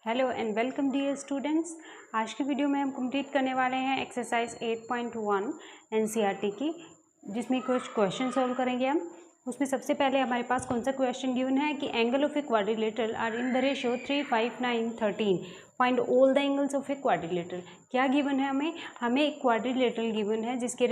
Hello and welcome dear students. आज की video में हम कंप्लीट करने वाले हैं एक्सरसाइज 8.1 एनसीईआरटी की, जिसमें कुछ क्वेश्चन सॉल्व करेंगे हम। उसमें सबसे पहले हमारे पास कौन सा क्वेश्चन गिवन है कि angle of a quadrilateral are in the ratio 3, 5, 9, 13, find all the angles of a quadrilateral. क्या गिवन है हमें एक क्वाड्रिलेटरल गिवन है जिसके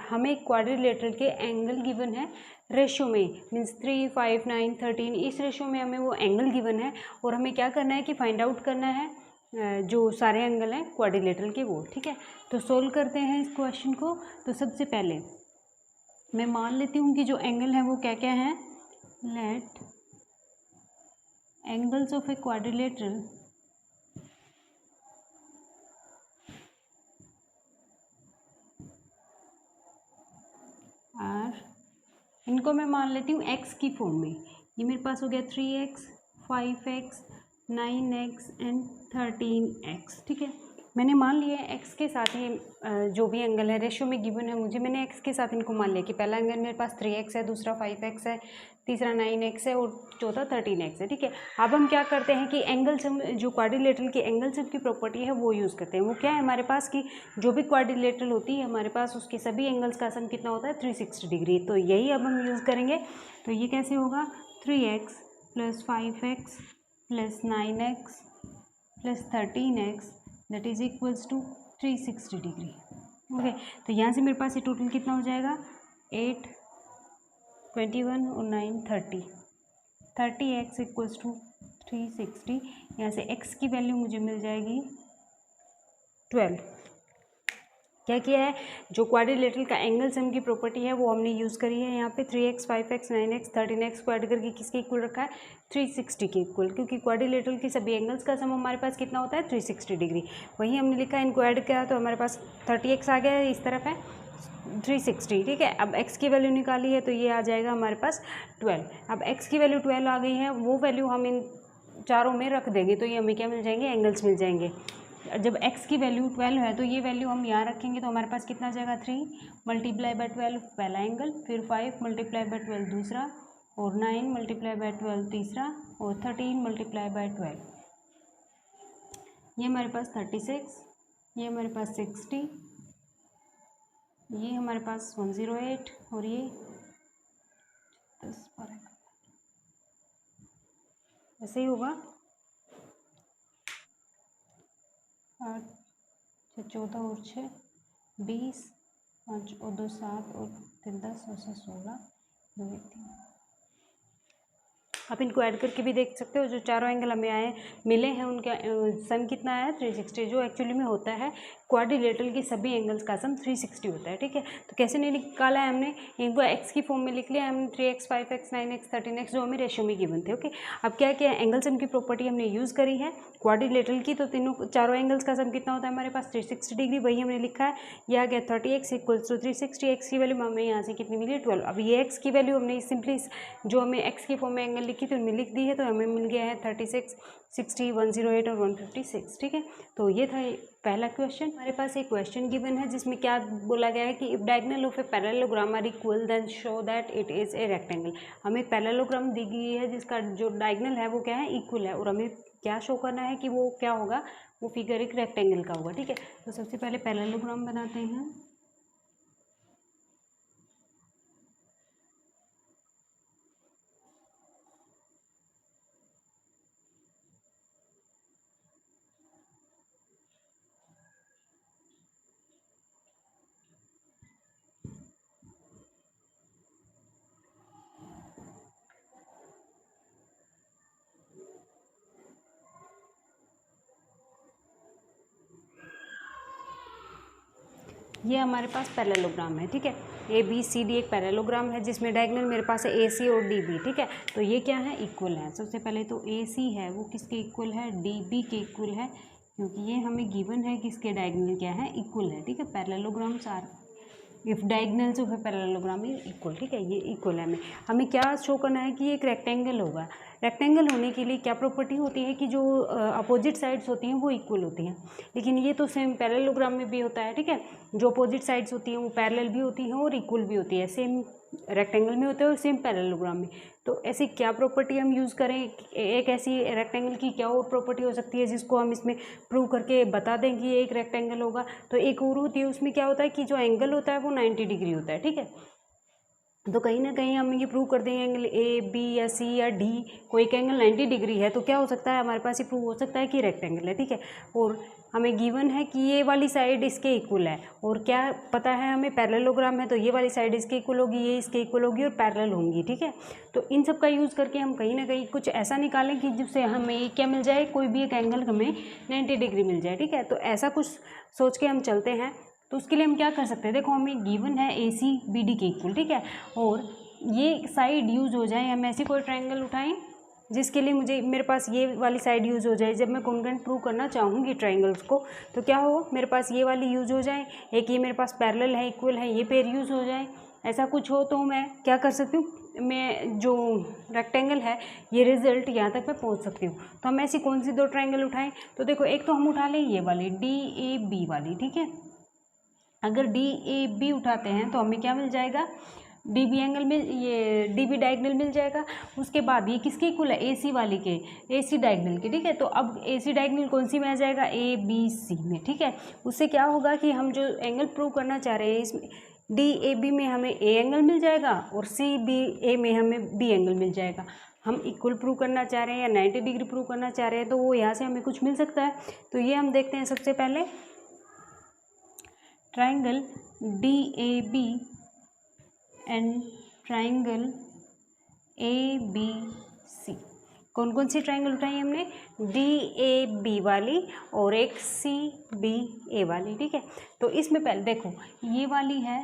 हमें एक क्वाड्रिलेटरल के एंगल गिवन है रेशियो में, मीन्स 3, 5, 9, 13, इस रेशियो में हमें वो एंगल गिवन है और हमें क्या करना है कि फाइंड आउट करना है जो सारे एंगल हैं क्वाड्रिलेटरल के वो। ठीक है, तो सोल्व करते हैं इस क्वेश्चन को। तो सबसे पहले मैं मान लेती हूँ कि जो एंगल है वो क्या क्या हैं। Let angles of a quadrilateral are, इनको मैं मान लेती हूँ एक्स की फॉर्म में। ये मेरे पास हो गया 3x, 5x, 9x and 13x। ठीक है, मैंने मान लिया है एक्स के साथ ही जो भी एंगल है रेशियो में गिवन है मुझे, मैंने एक्स के साथ इनको मान लिया कि पहला एंगल मेरे पास 3x है, दूसरा 5x है, तीसरा 9x है और चौथा 13x है। ठीक है, अब हम क्या करते हैं कि एंगल सम, जो क्वाड्रिलेटरल की एंगल सम की प्रॉपर्टी है वो यूज़ करते हैं। वो क्या है हमारे पास कि जो भी क्वाड्रिलेटरल होती है हमारे पास उसके सभी एंगल्स का सम कितना होता है 360 डिग्री। तो यही अब हम यूज़ करेंगे। तो ये कैसे होगा 3x + 5x + 9x + 13x that is equals to 360 degree. Okay, तो यहाँ से मेरे पास ये टोटल कितना हो जाएगा 8, 21 और 9 30, 30x इक्वल्स टू 360। यहाँ से x की वैल्यू मुझे मिल जाएगी 12। क्या किया है, जो क्वाड्रिलेटरल का एंगल सम की प्रॉपर्टी है वो हमने यूज़ करी है यहाँ पे। 3x, 5x, 9x, 13x को ऐड करके किसके इक्वल रखा है 360 के इक्वल, क्योंकि क्वाड्रिलेटरल की सभी एंगल्स का सम हमारे पास कितना होता है 360 डिग्री। वही हमने लिखा है, इनको ऐड किया तो हमारे पास 30x आ गया है, इस तरफ है 360। ठीक है, अब x की वैल्यू निकाली है तो ये आ जाएगा हमारे पास 12। अब x की वैल्यू 12 आ गई है, वो वैल्यू हम इन चारों में रख देंगे तो ये हमें क्या मिल जाएंगे, एंगल्स मिल जाएंगे। जब x की वैल्यू 12 है तो ये वैल्यू हम यहाँ रखेंगे तो हमारे पास कितना आ जाएगा 3 × 12 पहला एंगल, फिर 5 × 12 दूसरा, और 9 × 12 तीसरा, और 13 × 12। ये हमारे पास 36, ये हमारे पास 60, ये हमारे पास 108 और ये 10 ऐसे ही होगा 8, 14 और 6 20, 5 और 2 7 और 3 10 और 16, 2 1 3। आप इनको ऐड करके भी देख सकते हो। जो चारों एंगल हमें आए मिले हैं उनका सम कितना आया 360, जो एक्चुअली में होता है क्वाड्रिलेटरल के सभी एंगल्स का सम 360 होता है। ठीक है, तो कैसे नहीं निकाला है हमने, इनको एक्स की फॉर्म में लिख लिया हमने, 3x, 5x, 9x, 13x जो हमें रेशियो में गिवन थे। ओके, अब क्या किया, एंगल सम की प्रॉपर्टी हमने यूज़ करी है क्वाड्रिलेटरल की, तो चारों एंगल्स का सम कितना होता है हमारे पास 360 डिग्री, वही हमने लिखा है। यह आ गया 30x इक्वल्स टू 360, एक्स की वैल्यू हमें यहाँ से कितनी मिली 12। अब ये एक्स की वैल्यू हमने सिंपली जो हमें एक्स की फॉर्म में एंगल लिखी थी उनमें लिख दी है, तो हमें मिल गया है 36, 60, 108 और 156। ठीक है, तो ये था पहला क्वेश्चन। हमारे पास एक क्वेश्चन गिवन है जिसमें क्या बोला गया है कि if diagonal of a parallelogram are equal then show that it is a rectangle. हमें एक पैरेललोग्राम दी गई है जिसका जो डायगोनल है वो क्या है, इक्वल है, और हमें क्या शो करना है कि वो क्या होगा, वो फिगर एक रेक्टेंगल का होगा। ठीक है, तो सबसे पहले पैरेललोग्राम बनाते हैं। ये हमारे पास पैरेललोग्राम है। ठीक है, ABCD एक पैरेललोग्राम है जिसमें डायगोनल मेरे पास है AC और DB। ठीक है, तो ये क्या है, इक्वल है। सबसे पहले तो AC है वो किसके इक्वल है, DB के इक्वल है, क्योंकि ये हमें गिवन है कि इसके डायगोनल क्या है, इक्वल है। ठीक है, parallelograms are if diagonals of a parallelogram is equal. ठीक है, ये इक्वल है। हमें क्या शो करना है कि एक रेक्टेंगल होगा। रेक्टेंगल होने के लिए क्या प्रॉपर्टी होती है कि जो अपोजिट साइड्स होती हैं वो इक्वल होती हैं, लेकिन ये तो सेम पैरेललोग्राम में भी होता है। ठीक है, जो अपोजिट साइड्स होती हैं वो पैरेलल भी होती हैं और इक्वल भी होती है, सेम रेक्टेंगल में होते हैं और सेम पैरेललोग्राम में। तो ऐसी क्या प्रॉपर्टी हम यूज़ करें, एक ऐसी रेक्टेंगल की क्या और प्रॉपर्टी हो सकती है जिसको हम इसमें प्रूव करके बता दें कि ये एक रेक्टेंगल होगा। तो एक और होती है, उसमें क्या होता है कि जो एंगल होता है वो 90 डिग्री होता है, ठीक है। तो कहीं ना कहीं हम ये प्रूव कर देंगे एंगल ए बी या सी या डी कोई एक एंगल 90 डिग्री है, तो क्या हो सकता है हमारे पास ये प्रूव हो सकता है कि रेक्टेंगल है, ठीक है। और हमें गिवन है कि ये वाली साइड इसके इक्वल है, और क्या पता है हमें पैरेललोग्राम है तो ये वाली साइड इसके इक्वल होगी, ये इसके इक्वल होगी और पैरेलल होंगी, ठीक है। तो इन सब का यूज़ करके हम कहीं ना कहीं कुछ ऐसा निकालें कि जिससे हमें क्या मिल जाए, कोई भी एक एंगल हमें 90 डिग्री मिल जाए, ठीक है। तो ऐसा कुछ सोच के हम चलते हैं। तो उसके लिए हम क्या कर सकते हैं, देखो हमें गिवन है ए सी बी डी के इक्वल, ठीक है, और ये साइड यूज़ हो जाए, हम ऐसी कोई ट्रायंगल उठाएं जिसके लिए मेरे पास ये वाली साइड यूज़ हो जाए। जब मैं कॉन्ग्रुएंट प्रूव करना चाहूँगी ट्रायंगल्स को तो क्या हो, मेरे पास ये वाली यूज़ हो जाए, एक ये मेरे पास पैरेलल है, इक्वल है, ये पेयर यूज़ हो जाए। ऐसा कुछ हो तो मैं क्या कर सकती हूँ, मैं जो रेक्टेंगल है ये रिजल्ट यहाँ तक मैं पहुँच सकती हूँ। तो हम ऐसी कौन सी दो ट्रायंगल उठाएं, तो देखो एक तो हम उठा लें ये वाली डी ए बी वाली, ठीक है। अगर डी ए बी उठाते हैं तो हमें क्या मिल जाएगा, डी बी एंगल मिल, ये डी बी डायगनल मिल जाएगा। उसके बाद ये किसके इक्वल है, ए सी वाली के, ए सी डायगनल के, ठीक है। तो अब ए सी डायगनल कौन सी में आ जाएगा, ए बी सी में, ठीक है। उससे क्या होगा कि हम जो एंगल प्रूव करना चाह रहे हैं इसमें डी ए बी में हमें ए एंगल मिल जाएगा और सी बी ए में हमें बी एंगल मिल जाएगा। हम इक्वल प्रूव करना चाह रहे हैं या 90 डिग्री प्रूव करना चाह रहे हैं तो वो यहाँ से हमें कुछ मिल सकता है। तो ये हम देखते हैं सबसे पहले triangle D A B and triangle A B C. कौन कौन सी ट्रायंगल उठाई हमने, डी ए बी वाली और एक सी बी ए वाली, ठीक है। तो इसमें पहले देखो ये वाली है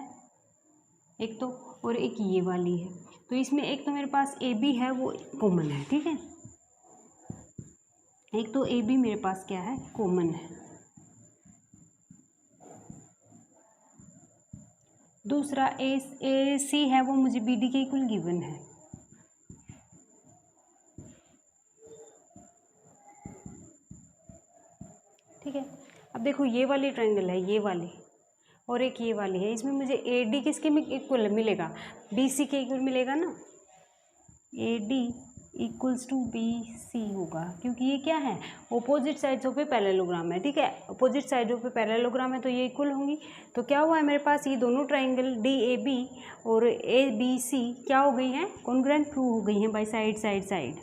एक तो, और एक ये वाली है। तो इसमें एक तो मेरे पास ए बी है वो कॉमन है, ठीक है। एक तो ए बी मेरे पास क्या है, कॉमन है। दूसरा ए सी है वो मुझे बी डी के इक्वल गिवन है। ठीक है। अब देखो ये वाली ट्रायंगल है, ये वाली, और एक ये वाली है। इसमें मुझे ए डी किसके में इक्वल मिलेगा, बी सी के इक्वल मिलेगा ना, A D equals to B C होगा, क्योंकि ये क्या है, opposite sides of a parallelogram है, ठीक है। Opposite side of a parallelogram है तो ये इक्वल होंगी। तो क्या हुआ है मेरे पास, ये दोनों ट्रायंगल डी ए बी और ए बी सी क्या हो गई हैं, कॉन्ग्रुएंट प्रूव हो गई हैं by side side side.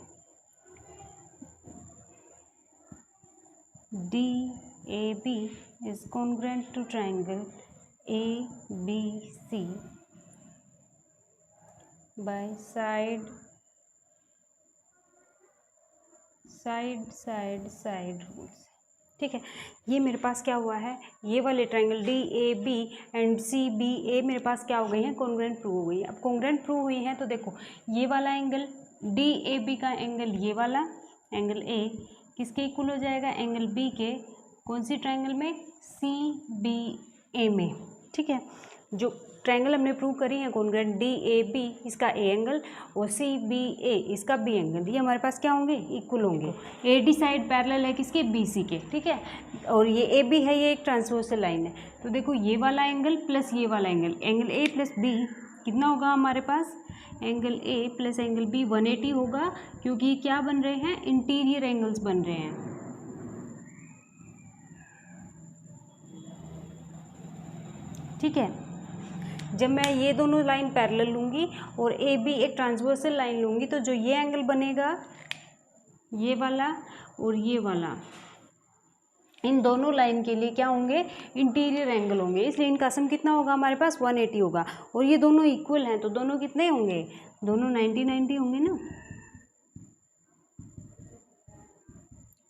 D A B is congruent to triangle A B C by side side rules, ठीक है। ये मेरे पास क्या हुआ है, ये वाले triangle D A B and C B A मेरे पास क्या हो गई हैं, कॉन्ग्रुएंट प्रूव हो गई है। अब कॉन्ग्रुएंट प्रूव हुई है तो देखो ये वाला एंगल डी ए बी का एंगल, ये वाला एंगल ए किसके इक्वल हो जाएगा, एंगल बी के, कौन सी ट्रायंगल में, सी बी ए में, ठीक है। जो ट्रायंगल हमने प्रूव करी है कॉन्ग्रुएंट डी ए बी, इसका ए एंगल और सी बी ए इसका बी एंगल, ये हमारे पास क्या होंगे, इक्वल होंगे। ए डी साइड पैरेलल है किसके, बी सी के, ठीक है। और ये ए बी है, ये एक ट्रांसवर्सल लाइन है। तो देखो ये वाला एंगल प्लस ये वाला angle, angle A plus B कितना होगा हमारे पास, angle A plus angle B 180 होगा, क्योंकि क्या बन रहे हैं, इंटीरियर एंगल्स बन रहे हैं, ठीक है। जब मैं ये दोनों लाइन पैरेलल लूँगी और ए बी एक ट्रांसवर्सल लाइन लूँगी तो जो ये एंगल बनेगा, ये वाला और ये वाला, इन दोनों लाइन के लिए क्या होंगे, इंटीरियर एंगल होंगे। इसलिए इनका सम कितना होगा हमारे पास, 180 होगा। और ये दोनों इक्वल हैं तो दोनों कितने होंगे, दोनों 90 होंगे ना।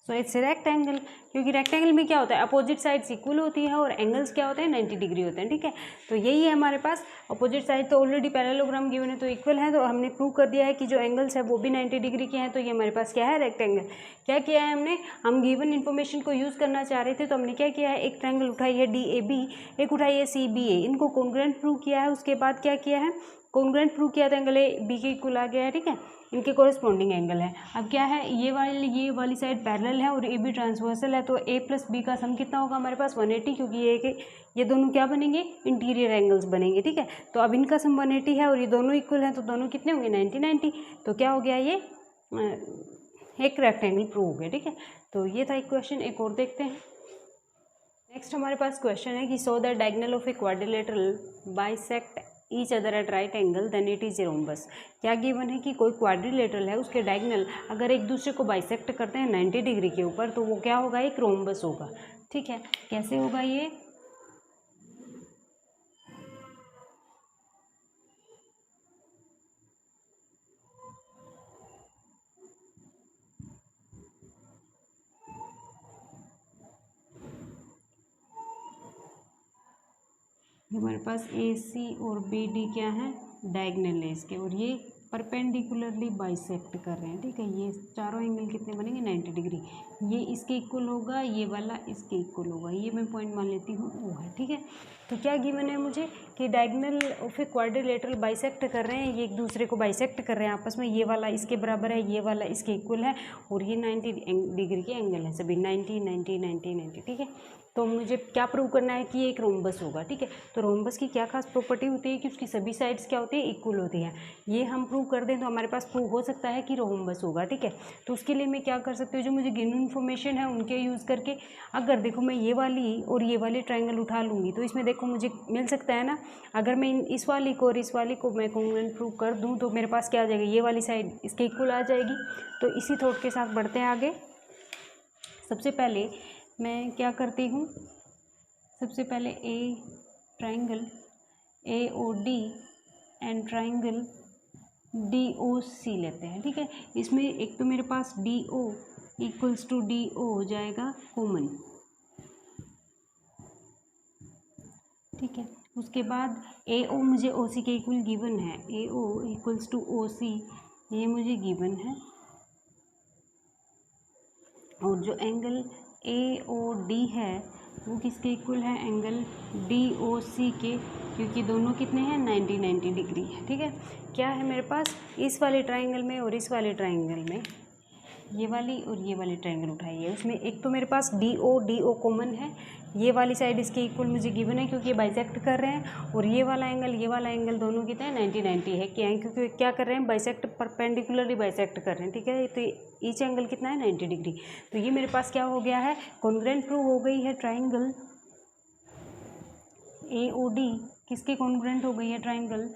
सो इट्स रेक्टेंगल, क्योंकि रेक्टेंगल में क्या होता है, अपोजिट साइड्स इक्वल होती है और एंगल्स क्या होते हैं, 90 डिग्री होते हैं, ठीक है। तो यही है हमारे पास, अपोजिट साइड तो ऑलरेडी पैरेललोग्राम गिवन है तो इक्वल है, तो हमने प्रूव कर दिया है कि जो एंगल्स है वो भी 90 डिग्री के हैं। तो ये हमारे पास क्या है, रेक्टेंगल। क्या किया है हमने, हम गिवन इन्फॉर्मेशन को यूज़ करना चाह रहे थे तो हमने क्या किया है, एक ट्रायंगल उठाई है डी ए बी, एक उठाई है सी बी ए, इनको कॉन्ग्रुएंट प्रूव किया है। उसके बाद क्या किया है, कॉन्ग्रुएंट प्रूव किया था, एंगल ए बी के इक्वल आ गया है, ठीक है, इनके कॉरेस्पॉन्डिंग एंगल है। अब क्या है, ये वाली साइड पैरेलल है और ए बी ट्रांसवर्सल है, तो ए प्लस बी का सम कितना होगा हमारे पास 180, क्योंकि ये दोनों क्या बनेंगे, इंटीरियर एंगल्स बनेंगे, ठीक है। तो अब इनका सम 180 है और ये दोनों इक्वल हैं, तो दोनों कितने होंगे 90। तो क्या हो गया, ये एक रेक्टेंगल प्रूव हो गया, ठीक है। तो ये था एक क्वेश्चन, एक और देखते हैं। नेक्स्ट हमारे पास क्वेश्चन है कि so that diagonal of a quadrilateral bisect each other at right angle then it is a rhombus. क्या गिवन है कि कोई क्वाड्रिलेटरल है, उसके डायगोनल अगर एक दूसरे को बाइसेक्ट करते हैं 90 डिग्री के ऊपर, तो वो क्या होगा, एक रोम्बस होगा, ठीक है। कैसे होगा ये, हमारे पास ए सी और बी डी क्या है, डायगोनल है इसके, और ये परपेंडिकुलरली बाइसेक्ट कर रहे हैं, ठीक है। ये चारों एंगल कितने बनेंगे 90 डिग्री, ये इसके इक्वल होगा, ये वाला इसके इक्वल होगा, ये मैं पॉइंट मान लेती हूँ वो है, ठीक है। तो क्या गिवन है मुझे कि diagonal of a quadrilateral bisect कर रहे हैं, ये एक दूसरे को बाइसेक्ट कर रहे हैं आपस में, ये वाला इसके बराबर है, ये वाला इसके इक्वल है, और ये 90 डिग्री के एंगल है सभी, 90 90 90 90, ठीक है। तो मुझे क्या प्रूव करना है कि ये एक रोम्बस होगा, ठीक है। तो रोम्बस की क्या खास प्रॉपर्टी होती है कि उसकी सभी साइड्स क्या होती है, इक्वल होती हैं। ये हम प्रूव कर दें तो हमारे पास प्रूव हो सकता है कि रोम्बस होगा, ठीक है। तो उसके लिए मैं क्या कर सकती हूँ, जो मुझे गिवन इन्फॉर्मेशन है उनके यूज़ करके, अगर देखो मैं ये वाली और ये वाली ट्रायंगल उठा लूँगी तो इसमें देखो मुझे मिल सकता है ना, अगर मैं इस वाली को और इस वाली को मैं कॉन्ग्रुएंट प्रूव कर दूँ तो मेरे पास क्या आ जाएगा, ये वाली साइड इसके इक्वल आ जाएगी। तो इसी थॉट के साथ बढ़ते हैं आगे। सबसे पहले मैं क्या करती हूँ, सबसे पहले a triangle A O D and triangle D O C लेते हैं, ठीक है। इसमें एक तो मेरे पास D O equals to D O हो जाएगा कॉमन, ठीक है। उसके बाद ए ओ मुझे ओ सी के इक्वल गिवन है, ए ओ इक्वल्स टू ओ सी ये मुझे गिवन है, और जो एंगल ए ओ डी है वो किसके इक्वल है, एंगल डी ओ सी के, क्योंकि दोनों कितने हैं 90 90 डिग्री है, ठीक है। क्या है मेरे पास इस वाले ट्रायंगल में और इस वाले ट्रायंगल में, ये वाली और ये वाली ट्रायंगल उठाई है, उसमें एक तो मेरे पास डी ओ कॉमन है, ये वाली साइड इसके इक्वल मुझे गिवन है क्योंकि ये बाइसेक्ट कर रहे हैं, और ये वाला एंगल दोनों कितना है 90 90 है, क्या है क्योंकि क्या कर रहे हैं, बाइसेक्ट परपेंडिकुलरली बाइसेक्ट कर रहे हैं, ठीक है। तो ईच एंगल कितना है 90 डिग्री। तो ये मेरे पास क्या हो गया है, कॉन्ग्रुएंट प्रूव हो गई है ट्रायंगल ए ओ डी किसके कॉन्ग्रुएंट हो गई है, ट्रायंगल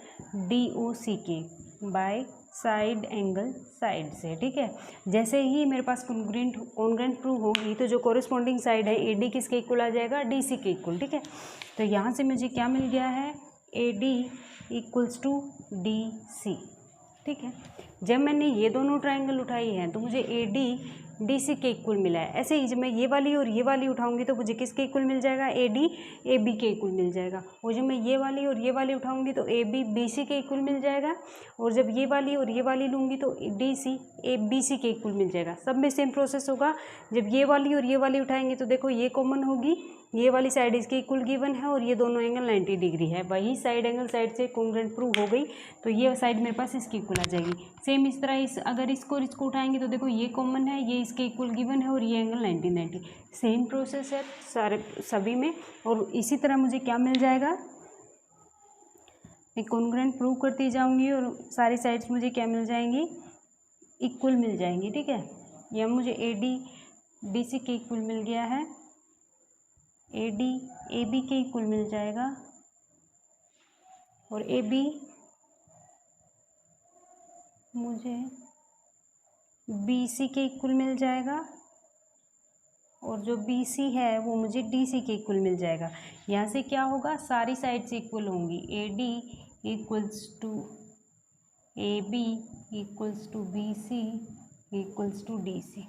डी ओ सी के बाय साइड एंगल साइड से, ठीक है। जैसे ही मेरे पास कॉन्ग्रुएंट प्रूव होगी तो जो कॉरेस्पॉन्डिंग साइड है ए डी किसके इक्वल आ जाएगा, डी सी के इक्वल, ठीक है। तो यहाँ से मुझे क्या मिल गया है, A D equals to D C, ठीक है। जब मैंने ये दोनों ट्रायंगल उठाई हैं तो मुझे ए डी डी सी के इक्वल मिला है। ऐसे ही जब मैं ये वाली और ये वाली उठाऊंगी तो मुझे किसके इक्वल मिल जाएगा, ए डी ए बी के इक्वल मिल जाएगा, और जब मैं ये वाली और ये वाली उठाऊंगी तो ए बी बी सी के इक्वल मिल जाएगा, और जब ये वाली और ये वाली लूँगी तो डी सी ए बी सी के इक्वल मिल जाएगा। सब में सेम प्रोसेस होगा। जब ये वाली और ये वाली उठाएंगे तो देखो ये कॉमन होगी, ये वाली साइड इसके इक्वल गिवन है, और ये दोनों एंगल 90 डिग्री है, वही साइड एंगल साइड से कॉन्ग्रुएंट प्रूव हो गई, तो ये साइड मेरे पास इसके इक्वल आ जाएगी। सेम इस तरह अगर इसको उठाएंगे तो देखो ये कॉमन है, ये इसके इक्वल गिवन है, और ये एंगल 90 90, सेम प्रोसेस है सभी में। और इसी तरह मुझे क्या मिल जाएगा, मैं कॉन्ग्रुएंट प्रूव करती जाऊंगी और सारी साइड्स मुझे क्या मिल जाएंगी, इक्वल मिल जाएंगी, ठीक है। यह मुझे ए डी डी सी के इक्वल मिल गया है, ए डी ए बी के इक्वल मिल जाएगा, और ए बी मुझे बी सी के इक्वल मिल जाएगा, और जो बी सी है वो मुझे डी सी के इक्वल मिल जाएगा। यहाँ से क्या होगा, सारी साइड्स इक्वल होंगी, A D equals to A B equals to B C equals to D C.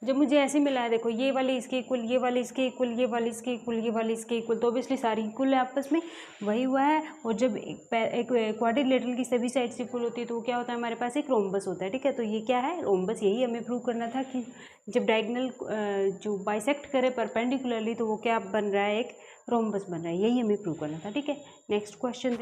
जब मुझे ऐसे मिला है, देखो ये वाली इसके इक्वल, ये वाली इसके इक्वल, ये वाली इसके इक्वल, ये वाली इसके इक्वल, तो ऑब्वियसली सारी इक्वल है आपस में, वही हुआ है। और जब एक क्वाड्रिलेटरल की सभी साइड्स इक्वल होती है तो वो क्या होता है, हमारे पास एक रोम्बस होता है, ठीक है। तो ये क्या है, रोम्बस। यही हमें प्रूव करना था कि जब डायगोनल जो बाइसेक्ट करे परपेंडिकुलरली तो वो क्या बन रहा है, एक रोम्बस बन रहा है, यही हमें प्रूव करना था, ठीक है। नेक्स्ट क्वेश्चन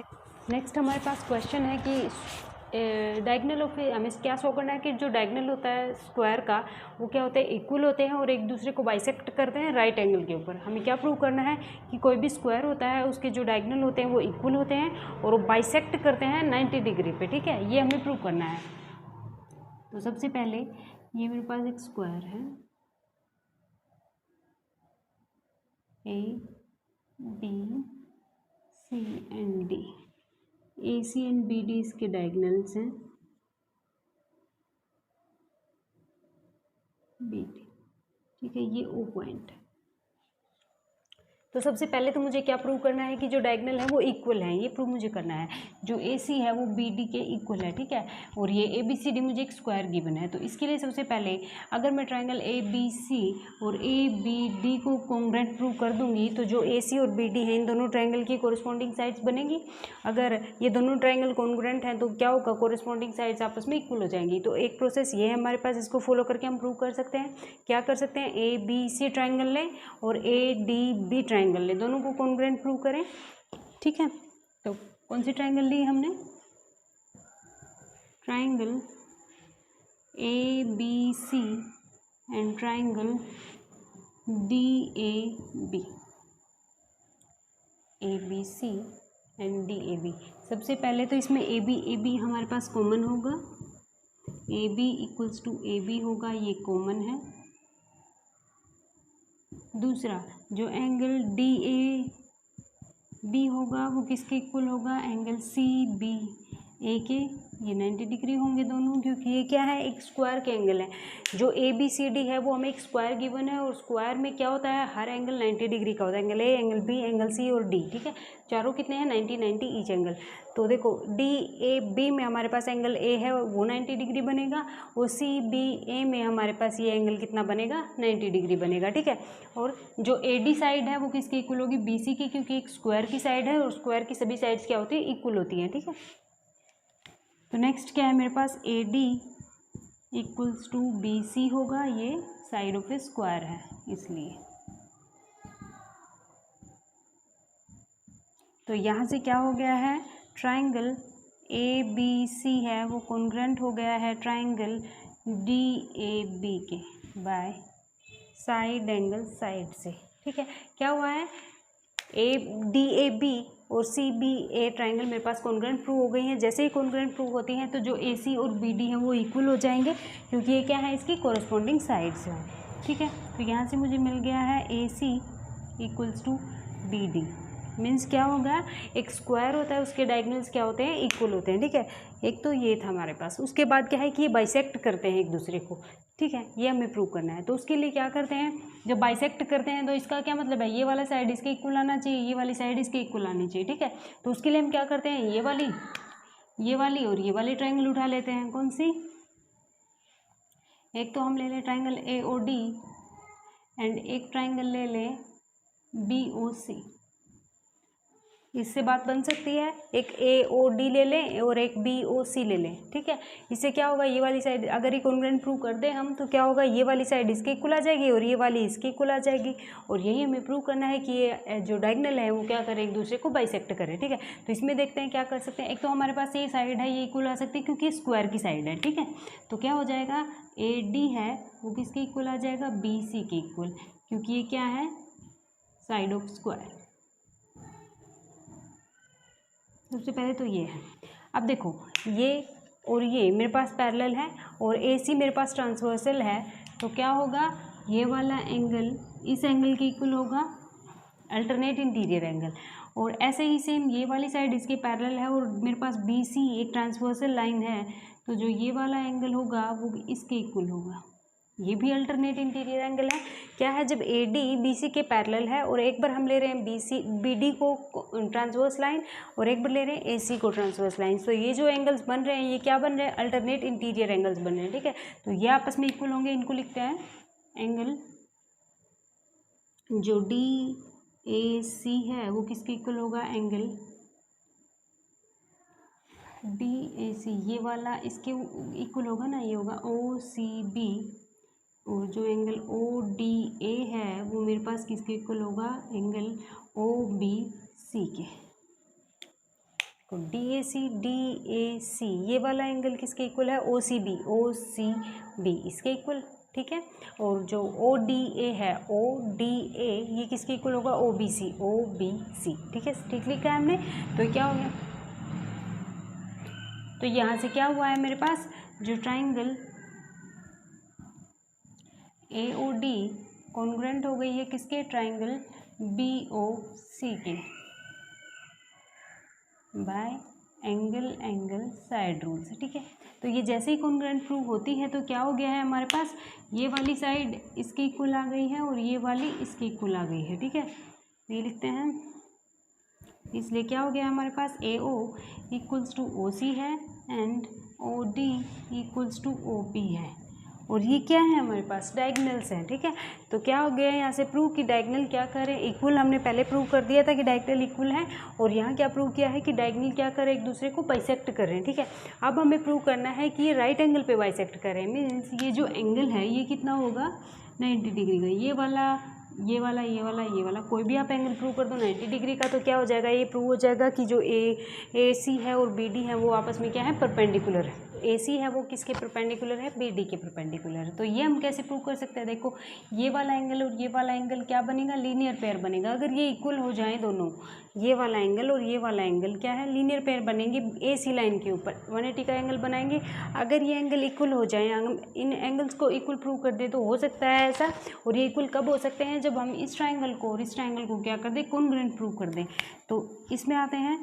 नेक्स्ट हमारे पास क्वेश्चन है कि डायगनल ऑफ हमें क्या शो करना है कि जो डायगनल होता है स्क्वायर का वो क्या होता है, इक्वल होते हैं और एक दूसरे को बाइसेक्ट करते हैं राइट एंगल के ऊपर। हमें क्या प्रूव करना है कि कोई भी स्क्वायर होता है उसके जो डायगनल होते हैं वो इक्वल होते हैं और वो बाइसेक्ट करते हैं 90 डिग्री पे, ठीक है, ये हमें प्रूव करना है। तो सबसे पहले ये मेरे पास एक स्क्वायर है, A B C and D, A C and B D इसके डायगनल्स हैं, बी डी, ठीक है, ये ओ पॉइंट है। तो सबसे पहले तो मुझे क्या प्रूव करना है कि जो डायगनल है वो इक्वल है, ये प्रूव मुझे करना है। जो ए सी है वो बी डी के इक्वल है, ठीक है, और ये ए बी सी डी मुझे एक स्क्वायर गिवन है। तो इसके लिए सबसे पहले अगर मैं ट्रायंगल ए बी सी और ए बी डी को कॉन्ग्रुएंट प्रूव कर दूंगी तो जो ए सी और बी डी है इन दोनों ट्रायंगल की कोरिस्पॉन्डिंग साइड्स बनेगी। अगर ये दोनों ट्रायंगल कॉन्ग्रुएंट हैं तो क्या होगा, कोरिस्पॉन्डिंग साइड्स आपस में इक्वल हो जाएंगी। तो एक प्रोसेस ये है हमारे पास, इसको फॉलो करके हम प्रूव कर सकते हैं। क्या कर सकते हैं, ए बी सी ट्रायंगल लें और ए डी बी ट्रायंगल लें, दोनों को कॉन्ग्रुएंट प्रूव करें, ठीक है। तो कौन सी ट्रायंगल ली हमने, triangle A B C and triangle D A B, A B C and D A B. सबसे पहले तो इसमें ए बी हमारे पास कॉमन होगा, A B equals to A B होगा, ये कॉमन है। दूसरा जो एंगल डी ए बी होगा वो किसके इक्वल होगा, एंगल सी बी ए के, ये 90 डिग्री होंगे दोनों, क्योंकि ये क्या है, एक स्क्वायर के एंगल है। जो ए बी सी डी है वो हमें एक स्क्वायर गिवन है और स्क्वायर में क्या होता है, हर एंगल 90 डिग्री का होता है, angle A, angle B, angle C और डी, ठीक है, चारों कितने हैं 90 ईच एंगल। तो देखो डी ए बी में हमारे पास एंगल ए है वो 90 डिग्री बनेगा और सी बी ए में हमारे पास ये एंगल कितना बनेगा, 90 डिग्री बनेगा, ठीक है। और जो ए डी साइड है वो किसकी इक्वल होगी, बी सी की, क्योंकि एक स्क्वायर की साइड है और स्क्वायर की सभी साइड्स क्या होती है, इक्वल होती हैं, ठीक है। तो नेक्स्ट क्या है मेरे पास, A D equals to B C होगा, ये साइड ऑफ ए स्क्वायर है इसलिए। तो यहाँ से क्या हो गया है, ट्रायंगल ए बी सी है वो कॉन्ग्रुएंट हो गया है ट्रायंगल डी ए बी के बाय साइड एंगल साइड से, ठीक है। क्या हुआ है, ए डी ए बी और सी बी ए ट्रायंगल मेरे पास कॉन्ग्रुएंट प्रूव हो गई हैं। जैसे ही कॉन्ग्रुएंट प्रूव होती हैं तो जो ए सी और बी डी हैं वो इक्वल हो जाएंगे, क्योंकि ये क्या है, इसकी कोरस्पॉन्डिंग साइड्स हैं, ठीक है। तो यहाँ से मुझे मिल गया है A C equals to B D, means क्या होगा, एक स्क्वायर होता है उसके डायगोनल्स क्या होते हैं, इक्वल होते हैं, ठीक है। एक तो ये था हमारे पास। उसके बाद क्या है कि ये बाइसेक्ट करते हैं एक दूसरे को, ठीक है, ये हमें प्रूव करना है। तो उसके लिए क्या करते हैं, जब बाइसेक्ट करते हैं तो इसका क्या मतलब है, ये वाला साइड इसके इक्वल आना चाहिए, ये वाली साइड इसके इक्वल आनी चाहिए, ठीक है। तो उसके लिए हम क्या करते हैं, ये वाली और ये वाली ट्रायंगल उठा लेते हैं। कौन सी, एक तो हम ले लें triangle A O D and एक ट्रायंगल ले लें बी ओ सी। इससे बात बन सकती है, एक ए ओ डी ले लें और एक बी ओ सी ले लें, ठीक है। इससे क्या होगा, ये वाली साइड अगर ये कॉन्ग्रुएंट प्रूव कर दें हम तो क्या होगा, ये वाली साइड इसके इक्वल आ जाएगी और ये वाली इसके इक्वल आ जाएगी। और यही हमें प्रूव करना है कि ये जो डायगोनल है वो क्या करे, एक दूसरे को बाइसेक्ट करे, ठीक है। तो इसमें देखते हैं क्या कर सकते हैं। एक तो हमारे पास ये साइड है ये इक्वल आ सकती है क्योंकि स्क्वायर की साइड है, ठीक है। तो क्या हो जाएगा, ए डी है वो किसके इक्वल आ जाएगा, बी सी के इक्वल, क्योंकि ये क्या है, साइड ऑफ स्क्वायर। सबसे पहले तो ये है। अब देखो ये और ये मेरे पास पैरेलल है और ए सी मेरे पास ट्रांसवर्सल है, तो क्या होगा, ये वाला एंगल इस एंगल के इक्वल होगा, अल्टरनेट इंटीरियर एंगल। और ऐसे ही सेम ये वाली साइड इसके पैरेलल है और मेरे पास बी सी एक ट्रांसवर्सल लाइन है, तो जो ये वाला एंगल होगा वो इसके इक्वल होगा, ये भी अल्टरनेट इंटीरियर एंगल है। क्या है, जब ए डी बी सी के पैरेलल है और एक बार हम ले रहे हैं बी डी को ट्रांसवर्स लाइन और एक बार ले रहे हैं ए सी को ट्रांसवर्स लाइन, तो ये जो एंगल्स बन रहे हैं ये क्या बन रहे हैं, अल्टरनेट इंटीरियर एंगल्स बन रहे हैं, ठीक है। तो ये आपस में इक्वल होंगे, इनको लिखते हैं एंगल जो डी ए सी है वो किसके इक्वल होगा, एंगल डी ए सी, ये वाला इसके इक्वल होगा ना, ये होगा ओ सी बी, और जो एंगल ओ डी ए है वो मेरे पास किसके इक्वल होगा, एंगल ओ बी सी के, को DAC ये वाला एंगल किसके इक्वल है, OCB इसके इक्वल, ठीक है। और जो ODA है, ODA ये किसके इक्वल होगा, OBC, ठीक है, ठीक लिखा है हमने। तो क्या हो गया, तो यहाँ से क्या हुआ है मेरे पास, जो ट्राइंगल AOD कॉन्ग्रुएंट हो गई है किसके, ट्राइंगल BOC के बाय एंगल साइड रूल से, ठीक है। तो ये जैसे ही कॉन्ग्रुएंट प्रूव होती है तो क्या हो गया है हमारे पास, ये वाली साइड इसके इक्वल आ गई है और ये वाली इसके इक्वल आ गई है, ठीक है। ये लिखते हैं, इसलिए क्या हो गया हमारे पास, AO इक्वल्स टू OC है and OD equals to OP है। और ये क्या है हमारे पास, डायगोनल्स हैं, ठीक है। तो क्या हो गया यहाँ से प्रूव कि डायगोनल क्या करें, इक्वल। हमने पहले प्रूव कर दिया था कि डायगोनल इक्वल है, और यहाँ क्या प्रूव किया है कि डायगोनल क्या करें, एक दूसरे को बाइसेक्ट करें, ठीक है। अब हमें प्रूव करना है कि ये राइट एंगल पे बाइसेक्ट करें, मीन्स ये जो एंगल है ये कितना होगा, 90 डिग्री का। ये वाला कोई भी आप एंगल प्रूव कर दो 90 डिग्री का, तो क्या हो जाएगा, ये प्रूव हो जाएगा कि जो AC है और BD है वो आपस में क्या है, परपेंडिकुलर है। AC है वो किसके परपेंडिकुलर है, BD के परपेंडिकुलर है। तो ये हम कैसे प्रूव कर सकते हैं, देखो ये वाला एंगल और ये वाला एंगल क्या बनेगा, लीनियर पेयर बनेगा। अगर ये इक्वल हो जाए दोनों, ये वाला एंगल और ये वाला एंगल क्या है, लीनियर पेयर बनेंगे AC लाइन के ऊपर 180 का एंगल बनाएंगे। अगर ये एंगल इक्वल हो जाए, हम इन एंगल्स को इक्वल प्रूव कर दे तो हो सकता है ऐसा। और ये इक्वल कब हो सकते हैं, जब हम इस ट्राइंगल को और इस ट्राइंगल को क्या कर दें, कॉन्ग्रुएंट प्रूव कर दें। तो इसमें आते हैं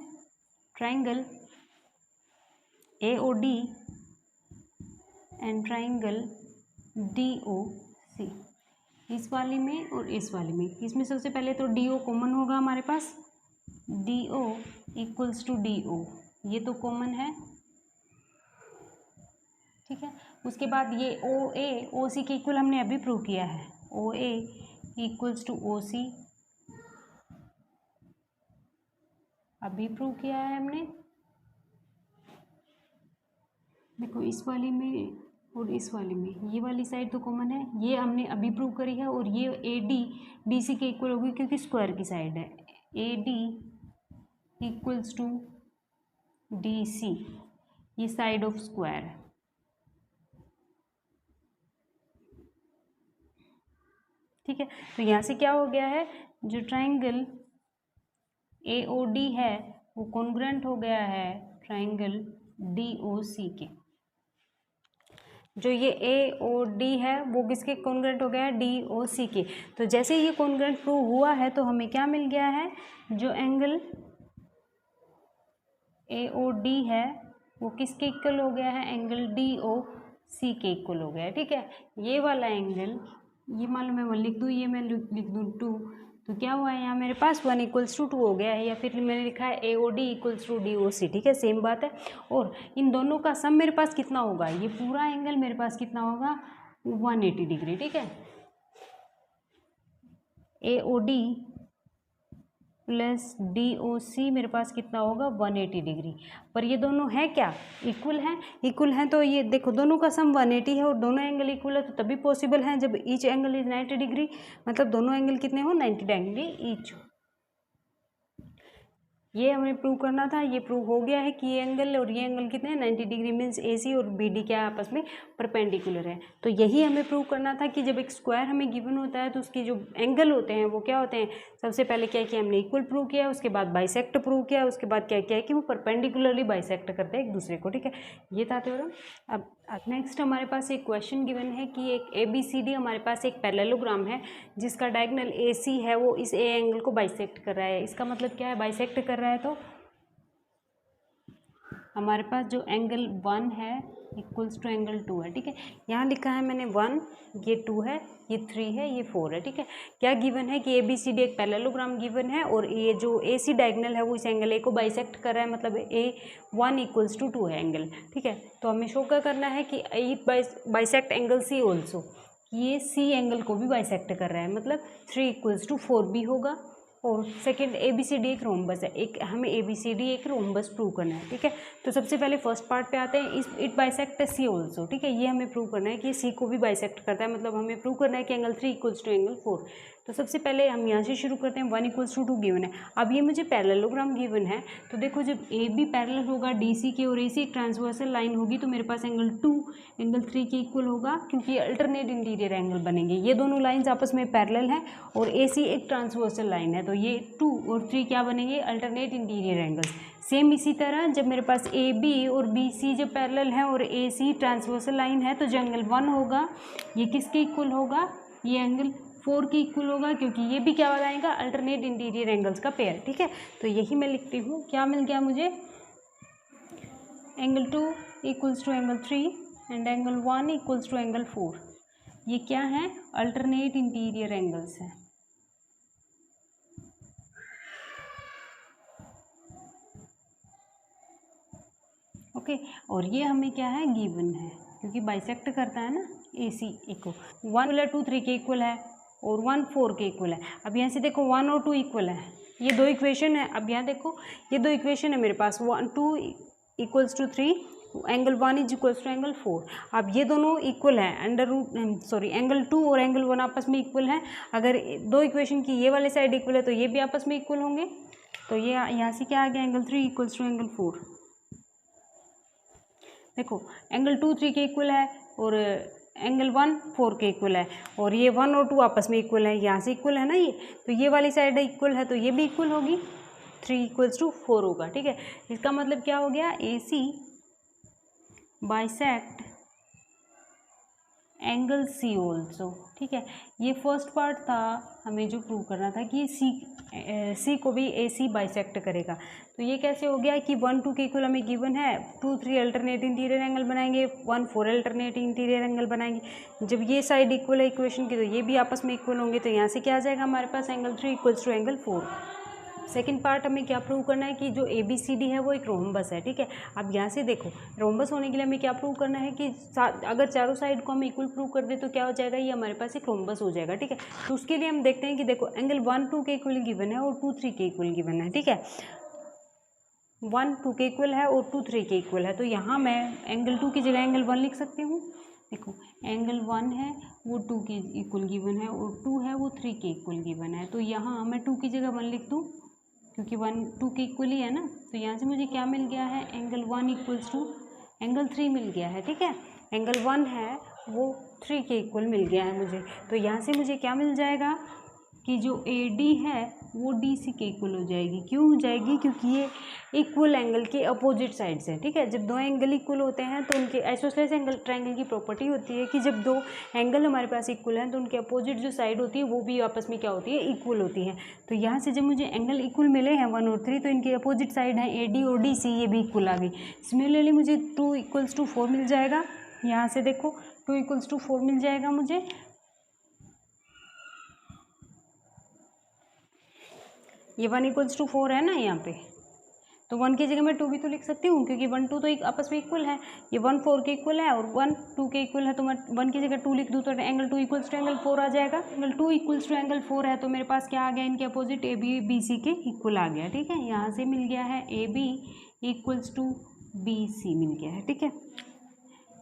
triangle AOD and triangle DOC, इस वाली में और इस वाली में। इसमें सबसे पहले तो DO कॉमन होगा हमारे पास, DO इक्वल्स टू DO, ये तो कॉमन है, ठीक है। उसके बाद ये OA OC के इक्वल हमने अभी प्रूव किया है, OA इक्वल्स टू OC अभी प्रूव किया है हमने। देखो इस वाली में और इस वाली में ये वाली साइड तो कॉमन है, ये हमने अभी प्रूव करी है। और ये AD DC के इक्वल होगी क्योंकि स्क्वायर की साइड है, AD इक्वल्स टू DC, ये साइड ऑफ स्क्वायर है, ठीक है। तो यहाँ से क्या हो गया है, जो ट्राइंगल AOD है वो कॉन्ग्रुएंट हो गया है ट्राइंगल DOC के। जो ये AOD है वो किसके कॉन्ग्रुएंट हो गया है, DOC के। तो जैसे ये कॉन्ग्रुएंट प्रूव हुआ है तो हमें क्या मिल गया है, जो एंगल AOD है वो किसके इक्वल हो गया है, एंगल DOC के इक्वल हो गया है, ठीक है। ये वाला एंगल, ये मान लो मैं 1 लिख दूँ, ये मैं लिख दूँ 2, तो क्या हुआ है यहाँ मेरे पास 1 इक्वल्स टू 2 हो गया है, या फिर मैंने लिखा है AOD इक्वल्स टू DOC, ठीक है, सेम बात है। और इन दोनों का सम मेरे पास कितना होगा, ये पूरा एंगल मेरे पास कितना होगा, 180 डिग्री, ठीक है। AOD प्लस DOC मेरे पास कितना होगा, 180 डिग्री। पर ये दोनों है क्या, इक्वल हैं, तो ये देखो दोनों का सम 180 है और दोनों एंगल इक्वल है, तो तभी पॉसिबल है जब ईच एंगल इज 90 डिग्री, मतलब दोनों एंगल कितने हो, 90 डिग्री ईच। ये हमें प्रूव करना था, ये प्रूव हो गया है कि ये एंगल और ये एंगल कितने हैं, 90 डिग्री, मीन्स AC और BD क्या आपस में परपेंडिकुलर है। तो यही हमें प्रूव करना था कि जब एक स्क्वायर हमें गिवन होता है तो उसकी जो एंगल होते हैं वो क्या होते हैं, सबसे पहले क्या किया हमने, इक्वल प्रूव किया, उसके बाद बाइसेक्ट प्रूव किया, उसके बाद क्या किया कि वो परपेंडिकुलरली बाइसेक्ट करते हैं एक दूसरे को, ठीक है। ये था थ्योरम। अब नेक्स्ट हमारे पास एक क्वेश्चन गिवन है कि एक ABCD हमारे पास एक पैरेललोग्राम है जिसका डायगोनल AC है वो इस A एंगल को बाइसेक्ट कर रहा है। इसका मतलब क्या है, बाइसेक्ट कर रहा है, तो हमारे पास जो एंगल 1 है इक्वल्स टू एंगल 2 है, ठीक है। यहाँ लिखा है मैंने 1, ये 2 है, ये 3 है, ये 4 है, ठीक है। क्या गिवन है कि ABCD एक पैरेललोग्राम गिवन है और ये जो AC डायगोनल है वो इस एंगल A को बाइसेक्ट कर रहा है, मतलब A1 इक्वल्स टू 2 है एंगल, ठीक है। तो हमें शो क्या करना है कि it bisect angle C also, ये C एंगल को भी बाइसेक्ट कर रहा है, मतलब 3 इक्वल्स टू 4 भी होगा और सेकंड ABCD एक रोम्बस है, एक हमें ABCD एक रोम्बस प्रूव करना है, ठीक है। तो सबसे पहले फर्स्ट पार्ट पे आते हैं, इट बाइसेक्ट C ऑल्सो, ठीक है। ये हमें प्रूव करना है कि C को भी बाइसेक्ट करता है, मतलब हमें प्रूव करना है कि एंगल 3 इक्वल्स टू एंगल 4। तो सबसे पहले हम यहाँ से शुरू करते हैं, 1 इक्वल्स टू 2 गिवन है। अब ये मुझे पैरेललोग्राम गिवन है, तो देखो जब AB पैरेलल होगा DC के और AC एक ट्रांसवर्सल लाइन होगी, तो मेरे पास एंगल 2 एंगल 3 के इक्वल होगा, क्योंकि अल्टरनेट इंटीरियर एंगल बनेंगे। ये दोनों लाइन्स आपस में पैरेलल हैं और AC एक ट्रांसवर्सल लाइन है, तो ये 2 और 3 क्या बनेंगे, अल्टरनेट इंटीरियर एंगल्स। सेम इसी तरह जब मेरे पास AB और BC जब पैरेलल है और AC ट्रांसवर्सल लाइन है, तो जो एंगल 1 होगा ये किसके इक्वल होगा, ये एंगल 4 के इक्वल होगा, क्योंकि ये भी क्या बनाएगा, अल्टरनेट इंटीरियर एंगल्स का पेयर, ठीक है। तो यही मैं लिखती हूँ, क्या मिल गया मुझे, angle 2 equals to angle 3 and angle 1 equals to angle 4। ये क्या है, अल्टरनेट इंटीरियर एंगल्स है। ओके, और ये हमें क्या है, गिवन है, क्योंकि बाइसेक्ट करता है ना AC को। 1 2 3 के इक्वल है और 1 4 के इक्वल है। अब यहाँ से देखो 1 और 2 इक्वल है, ये दो इक्वेशन है। अब यहाँ देखो ये दो इक्वेशन है मेरे पास, 1 2 equals to 3, angle 1 is equals to angle 4। अब ये दोनों इक्वल है, एंगल 2 और एंगल 1 आपस में इक्वल है। अगर दो इक्वेशन की ये वाले साइड इक्वल है तो ये भी आपस में इक्वल होंगे। तो ये यहाँ से क्या आ गया, एंगल 3 इक्वल्स टू एंगल 4। देखो एंगल 2 3 के इक्वल है और एंगल 1 4 के इक्वल है, और ये 1 और 2 आपस में इक्वल है, यहाँ से इक्वल है ना ये, तो ये वाली साइड इक्वल है तो ये भी इक्वल होगी, 3 इक्वल्स टू 4 होगा, ठीक है। इसका मतलब क्या हो गया, AC bisect angle C also, ठीक है। ये फर्स्ट पार्ट था, हमें जो प्रूव करना था कि C को भी AC बाइसेक्ट करेगा। तो ये कैसे हो गया कि 1 2 के इक्वल हमें गिवन है, 2 3 अल्टरनेट इंटीरियर एंगल बनाएंगे, 1 4 अल्टरनेट इंटीरियर एंगल बनाएंगे। जब ये साइड इक्वल है इक्वेशन की, तो ये भी आपस में इक्वल होंगे, तो यहाँ से क्या आ जाएगा हमारे पास, angle 3 equals to angle 4। Second part हमें क्या प्रूव करना है कि जो ABCD है वो एक रोम्बस है, ठीक है। अब यहाँ से देखो रोम्बस होने के लिए हमें क्या प्रूव करना है कि अगर चारों साइड को हम इक्वल प्रूव कर दे तो क्या हो जाएगा, ये हमारे पास एक रोम्बस हो जाएगा, ठीक है। तो उसके लिए हम देखते हैं कि देखो एंगल 1 2 के इक्वल गिवन है और 2 3 के इक्वल गिवन है, ठीक है। 1 2 के इक्वल है और 2 3 के इक्वल है, तो यहाँ मैं एंगल 2 की जगह एंगल 1 लिख सकती हूँ। देखो एंगल 1 है वो 2 के इक्वल गिवन है और 2 है वो 3 के इक्वल गिवन है, तो यहाँ मैं 2 की जगह 1 लिख दूँ, क्योंकि 1 2 के इक्वल ही है ना। तो यहाँ से मुझे क्या मिल गया है, एंगल 1 इक्वल्स टू एंगल 3 मिल गया है, ठीक है। एंगल 1 है वो 3 के इक्वल मिल गया है मुझे। तो यहाँ से मुझे क्या मिल जाएगा कि जो AD है वो DC के इक्वल हो जाएगी। क्यों हो जाएगी, क्योंकि ये इक्वल एंगल के अपोजिट साइड्स हैं, ठीक है। जब दो एंगल इक्वल होते हैं तो उनके आइसोसेलेस एंगल ट्रायंगल की प्रॉपर्टी होती है कि जब दो एंगल हमारे पास इक्वल हैं तो उनके अपोजिट जो साइड होती है वो भी आपस में क्या होती है, इक्वल होती है। तो यहाँ से जब मुझे एंगल इक्वल मिले हैं 1 और 3, तो इनके अपोजिट साइड हैं AD और DC, ये भी इक्वल आ गई। सिमिलरली मुझे 2 इक्वल्स टू 4 मिल जाएगा। यहाँ से देखो 2 इक्वल्स टू 4 मिल जाएगा मुझे। ये 1 इक्वल्स टू 4 है ना यहाँ पे, तो 1 की जगह मैं 2 भी तो लिख सकती हूँ, क्योंकि 1 2 तो एक आपस में इक्वल है। ये 1 4 के इक्वल है और 1 2 के इक्वल है, तो मैं 1 की जगह 2 लिख दूँ तो एंगल 2 इक्वल्स टू एंगल 4 आ जाएगा। एंगल 2 इक्वल्स टू एंगल 4 है, तो मेरे पास क्या आ गया, इनके अपोजिट AB BC के इक्वल आ गया, ठीक है। यहाँ से मिल गया है AB इक्वल्स टू BC मिल गया है, ठीक है।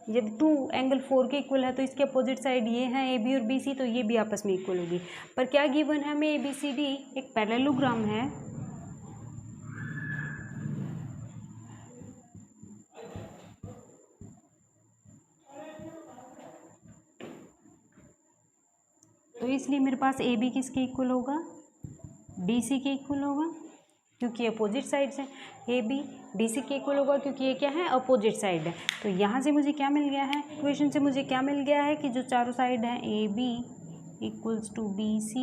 जब 2 एंगल 4 के इक्वल है तो इसके अपोजिट साइड ये हैं AB और BC, तो ये भी आपस में इक्वल होगी। पर क्या गिवन है हमें, ABCD एक पैरेललोग्राम है, तो इसलिए मेरे पास AB किसके इक्वल होगा, DC के इक्वल होगा, क्योंकि अपोजिट साइड्स हैं। AB DC के इक्वल होगा क्योंकि ये क्या है, अपोजिट साइड है। तो यहाँ से मुझे क्या मिल गया है, इक्वेशन से मुझे क्या मिल गया है कि जो चारों साइड हैं AB equals to BC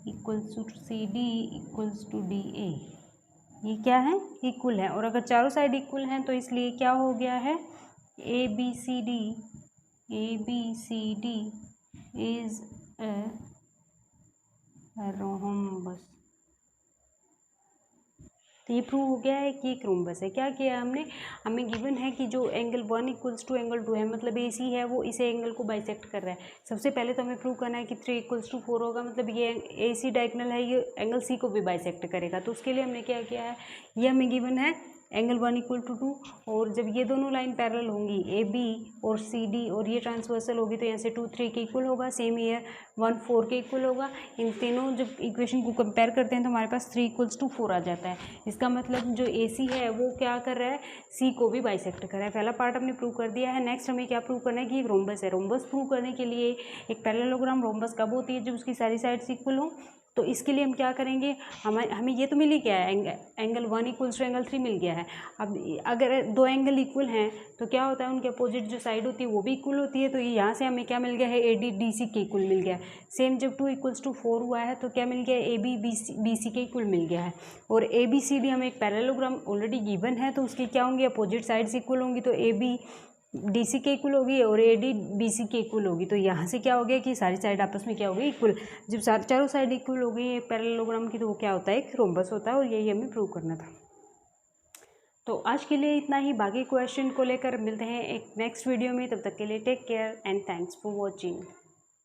equals to CD equals to DA, ये क्या है, इक्वल है। और अगर चारों साइड इक्वल हैं तो इसलिए क्या हो गया है, ABCD इज ए रोम्बस। तो ये प्रूव हो गया है कि एक रोम्बस है। क्या किया हमने, हमें गिवन है कि जो एंगल 1 इक्वल्स टू एंगल 2 है, मतलब ए सी है, वो इसे एंगल को बाइसेक्ट कर रहा है। सबसे पहले तो हमें प्रूव करना है कि 3 इक्वल्स टू 4 होगा, मतलब ये ए सी डायगोनल है, ये एंगल सी को भी बाइसेक्ट करेगा। तो उसके लिए हमने क्या किया है, ये हमें गिवन है एंगल 1 इक्वल टू 2, और जब ये दोनों लाइन पैरेलल होंगी ए बी और सी डी और ये ट्रांसवर्सल होगी तो यहाँ से 2 3 के इक्वल होगा, सेम ईयर 1 4 के इक्वल होगा। इन तीनों जब इक्वेशन को कंपेयर करते हैं तो हमारे पास 3 इक्वल्स टू 4 आ जाता है। इसका मतलब जो ए सी है वो क्या कर रहा है, सी को भी बाइसेक्ट कर रहा है। पहला पार्ट हमने प्रूव कर दिया है। नेक्स्ट हमें क्या प्रूव करना है कि एक रोम्बस है। रोम्बस प्रूव करने के लिए एक पैरेललोग्राम रोम्बस कब होती है, जब उसकी सारी साइड्स इक्वल हों। तो इसके लिए हम क्या करेंगे, हमें ये तो मिल ही गया है, एंगल 1 इक्वल्स टू एंगल 3 मिल गया है। अब अगर दो एंगल इक्वल हैं तो क्या होता है, उनके अपोजिट जो साइड होती है वो भी इक्वल होती है। तो ये यहाँ से हमें क्या मिल गया है, ए डी डी सी के इक्वल मिल गया है। सेम जब 2 इक्वल्स टू 4 हुआ है तो क्या मिल गया, ए बी बी सी के इक्वल मिल गया है। और ए बी सी डी हमें एक पैरेललोग्राम ऑलरेडी गिवन है, तो उसकी क्या होंगी, अपोजिट साइड्स इक्वल होंगी। तो ए बी डी सी के इक्वल होगी और ए डी बी सी के इक्वल होगी। तो यहाँ से क्या हो गया कि सारी साइड आपस में क्या हो गई, इक्वल। जब चारों साइड इक्वल हो गई पैरेललोग्राम की तो वो क्या होता है, एक रोम्बस होता है। और यही हमें प्रूव करना था। तो आज के लिए इतना ही। बाकी क्वेश्चन को लेकर मिलते हैं एक नेक्स्ट वीडियो में। तब तक के लिए take care and thanks for watching.